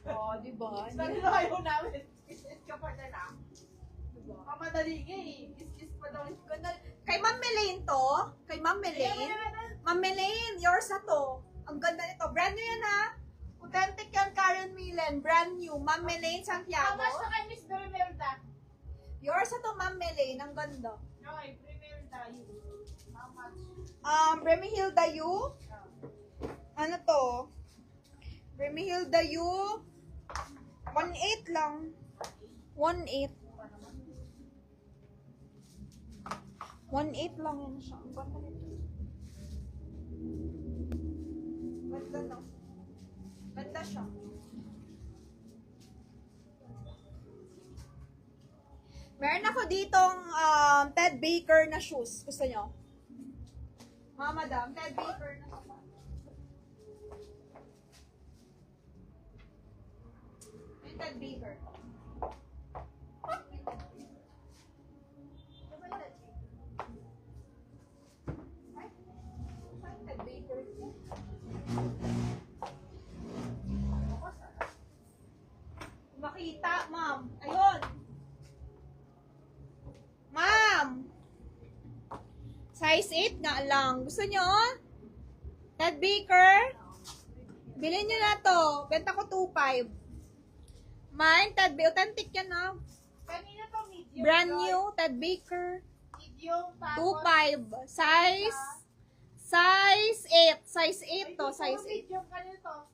Oh, di ba? Sabi na kayo namin, kiss-kiss ka pa na lang. Diba? Kamadali nga eh. Kiss-kiss pa daw. Ganda. Kay Ma'am Melaine to. Kay Ma'am Melaine. Ma'am Melaine, yours na to. Ang ganda nito. Brand new yan ha. Authentic yan, Karen Milen. Brand new. Ma'am Melaine How Santiago. much na kay Miss Brimelda? Yours na to, Ma'am Melaine. Ang ganda. Okay, Brimelda. How much? Remy Hilda you. Ano to? Remy Hilda you. 1.8 lang. 1.8. 1.8 lang yan siya. Ang ganda nito. Ganda no? Ganda siya. Meron ako ditong Ted Baker na shoes. Gusto nyo? Mga madam, Ted Baker na shoes. Yung Ted Baker. Ted Baker. Makita, ma'am. Ayun. Ma'am. Size 8 nga lang. Gusto nyo? Ted Baker? Bilhin nyo na to. Benta ko 2.5. Mine, Ted Baker. Authentic yan ha. Kanina to medium. Brand new, Ted Baker. Medium, tapos. 2.5. Size 8. Size 8 to. Size 8. Medium kanina to.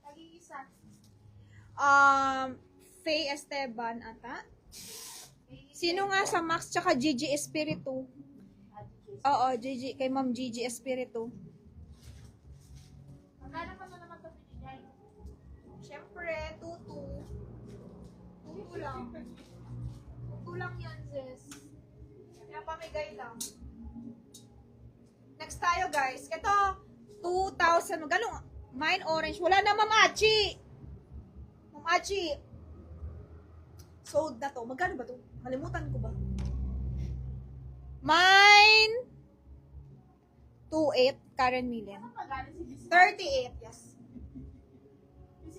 Nag-iisa. Faye Esteban ata. Sino nga sa Max tsaka Gigi Espiritu? Oo, Gigi. Kay Ma'am Gigi Espiritu. Magkano pa na naman ito binigay? Siyempre, 2-2. 2 lang. 2 lang yan, sis. Kaya pamigay lang. Next tayo, guys. Ito, 2,000. Magkano? Mine orange. Wala na, Ma'am Achi. Ma'am Achi. Sold na to. Magkano ba to? Kalimutan ko ba? Mine 2.8. Karen Millen. Ano magkano si Miss? 38. Yes. Miss